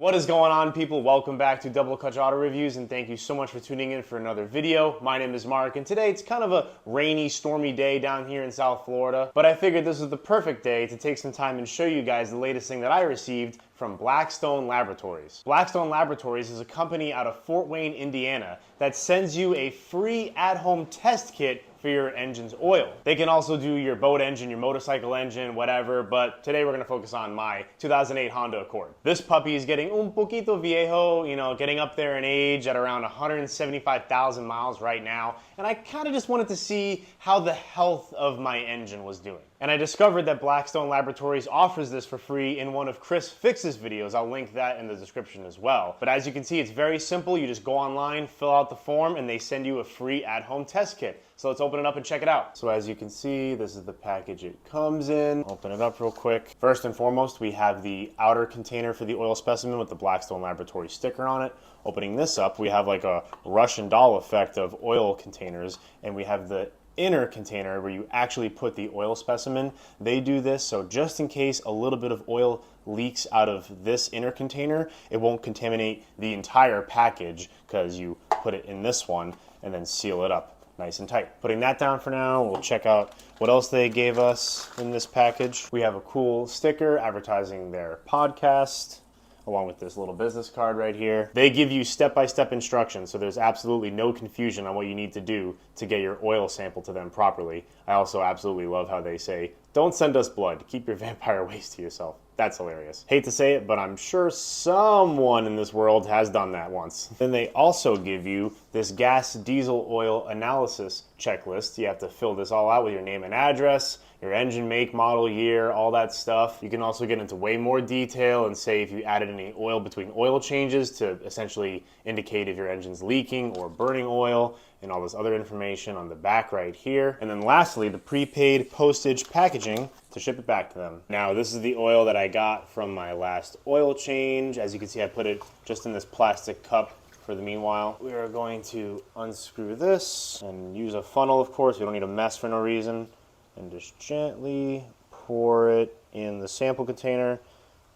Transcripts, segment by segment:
What is going on, people? Welcome back to Double Clutch Auto Reviews, and thank you so much for tuning in for another video. My name is Mark, and today it's kind of a rainy, stormy day down here in South Florida, but I figured this was the perfect day to take some time and show you guys the latest thing that I received from Blackstone Laboratories. Blackstone Laboratories is a company out of Fort Wayne, Indiana that sends you a free at-home test kit for your engine's oil. They can also do your boat engine, your motorcycle engine, whatever, but today we're gonna focus on my 2008 Honda Accord. This puppy is getting un poquito viejo, getting up there in age at around 175,000 miles right now, and I kinda just wanted to see how the health of my engine was doing. And I discovered that Blackstone Laboratories offers this for free in one of Chris Fix's videos. I'll link that in the description as well. But as you can see, it's very simple. You just go online, fill out the form, and they send you a free at-home test kit. So let's open it up and check it out. So as you can see, this is the package it comes in. Open it up real quick. First and foremost, we have the outer container for the oil specimen with the Blackstone Laboratories sticker on it. Opening this up, we have like a Russian doll effect of oil containers, and we have the inner container where you actually put the oil specimen. They do this so just in case a little bit of oil leaks out of this inner container, it won't contaminate the entire package because you put it in this one and then seal it up nice and tight. Putting that down for now, we'll check out what else they gave us in this package. We have a cool sticker advertising their podcast, along with this little business card right here. They give you step-by-step instructions, so there's absolutely no confusion on what you need to do to get your oil sample to them properly. I also absolutely love how they say, don't send us blood, keep your vampire waste to yourself. That's hilarious. Hate to say it, but I'm sure someone in this world has done that once. Then they also give you this gas diesel oil analysis checklist. You have to fill this all out with your name and address, your engine make, model, year, all that stuff. You can also get into way more detail and say if you added any oil between oil changes to essentially indicate if your engine's leaking or burning oil, and all this other information on the back right here. And then lastly, the prepaid postage packaging to ship it back to them. Now, this is the oil that I got from my last oil change. As you can see, I put it just in this plastic cup for the meanwhile. We are going to unscrew this and use a funnel, of course. We don't need a mess for no reason. And just gently pour it in the sample container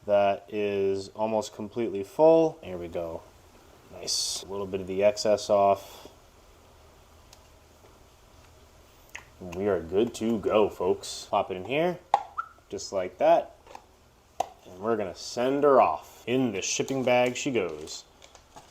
that is almost completely full. Here we go. Nice. A little bit of the excess off. And we are good to go, folks. Pop it in here, just like that. And we're gonna send her off. In the shipping bag she goes.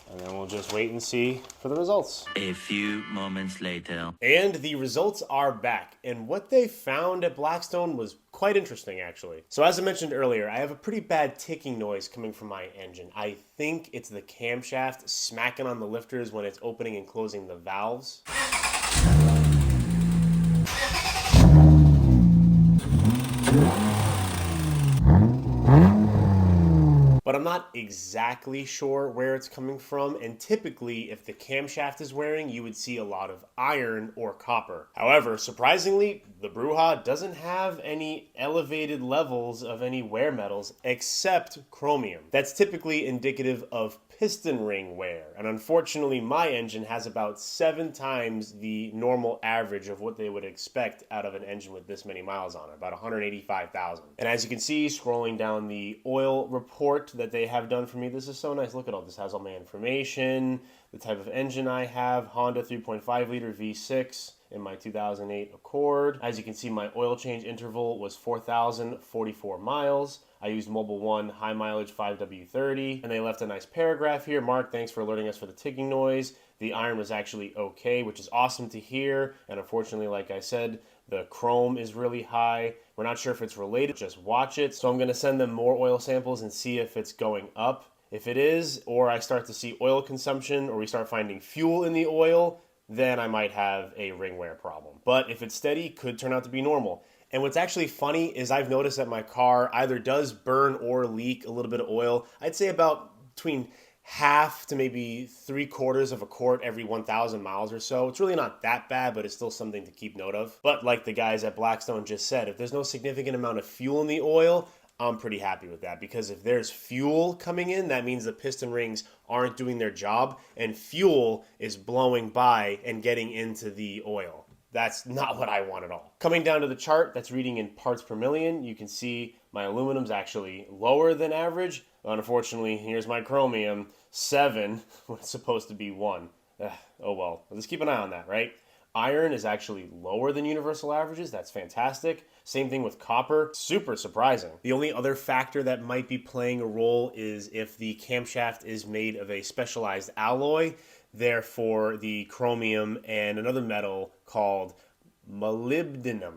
And then we'll just wait and see for the results. A few moments later. And the results are back. And what they found at Blackstone was quite interesting, actually. So as I mentioned earlier, I have a pretty bad ticking noise coming from my engine. I think it's the camshaft smacking on the lifters when it's opening and closing the valves. But I'm not exactly sure where it's coming from, and typically if the camshaft is wearing, you would see a lot of iron or copper. However, surprisingly, the Bruja doesn't have any elevated levels of any wear metals except chromium. That's typically indicative of piston ring wear, and unfortunately my engine has about 7 times the normal average of what they would expect out of an engine with this many miles on it, about 185,000. And as you can see, scrolling down the oil report that they have done for me, this is so nice. Look at all this. Has all my information, the type of engine I have, Honda 3.5 liter V6 in my 2008 Accord. As you can see, my oil change interval was 4,044 miles. I used Mobil 1 high mileage 5W30, and they left a nice paragraph here. Mark, thanks for alerting us for the ticking noise. The iron was actually okay, which is awesome to hear. And unfortunately, like I said, the chrome is really high. We're not sure if it's related, just watch it. So I'm gonna send them more oil samples and see if it's going up. If it is, or I start to see oil consumption, or we start finding fuel in the oil, then I might have a ring wear problem. But if it's steady, could turn out to be normal. And what's actually funny is I've noticed that my car either does burn or leak a little bit of oil. I'd say about between half to maybe 3/4 of a quart every 1,000 miles or so. It's really not that bad, but it's still something to keep note of. But like the guys at Blackstone just said, if there's no significant amount of fuel in the oil, I'm pretty happy with that, because if there's fuel coming in, that means the piston rings aren't doing their job and fuel is blowing by and getting into the oil. That's not what I want at all. Coming down to the chart that's reading in parts per million, you can see my aluminum's actually lower than average. Unfortunately, here's my chromium, 7 when it's supposed to be 1. Oh well, let's keep an eye on that, right? Iron is actually lower than universal averages. That's fantastic. Same thing with copper. Super surprising. The only other factor that might be playing a role is if the camshaft is made of a specialized alloy. Therefore, the chromium and another metal called molybdenum.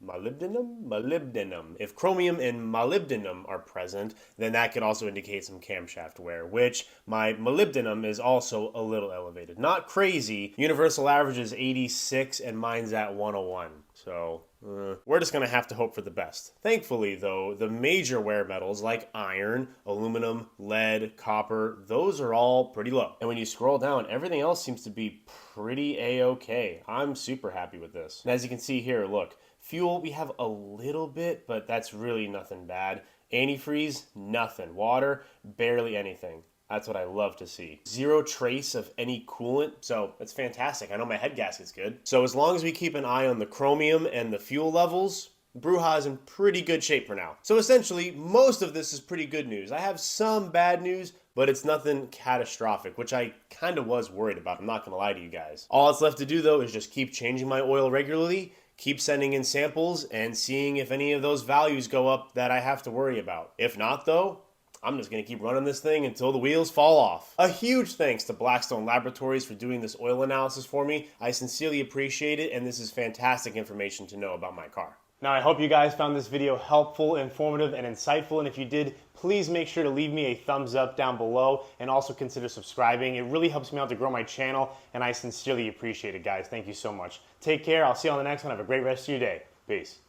Molybdenum. If chromium and molybdenum are present, then that could also indicate some camshaft wear, which my molybdenum is also a little elevated. Not crazy. Universal average is 86 and mine's at 101. So we're just going to have to hope for the best. Thankfully, though, the major wear metals like iron, aluminum, lead, copper, those are all pretty low. And when you scroll down, everything else seems to be pretty A-okay. I'm super happy with this. And as you can see here, look, fuel, we have a little bit, but that's really nothing bad. Antifreeze, nothing. Water, barely anything. That's what I love to see. Zero trace of any coolant, so that's fantastic. I know my head gasket's good. So as long as we keep an eye on the chromium and the fuel levels, Brewha is in pretty good shape for now. So essentially, most of this is pretty good news. I have some bad news, but it's nothing catastrophic, which I kind of was worried about. I'm not going to lie to you guys. All that's left to do, though, is just keep changing my oil regularly, keep sending in samples, and seeing if any of those values go up that I have to worry about. If not, though, I'm just going to keep running this thing until the wheels fall off. A huge thanks to Blackstone Laboratories for doing this oil analysis for me. I sincerely appreciate it, and this is fantastic information to know about my car. Now, I hope you guys found this video helpful, informative, and insightful, and if you did, please make sure to leave me a thumbs up down below, and also consider subscribing. It really helps me out to grow my channel, and I sincerely appreciate it, guys. Thank you so much. Take care. I'll see you on the next one. Have a great rest of your day. Peace.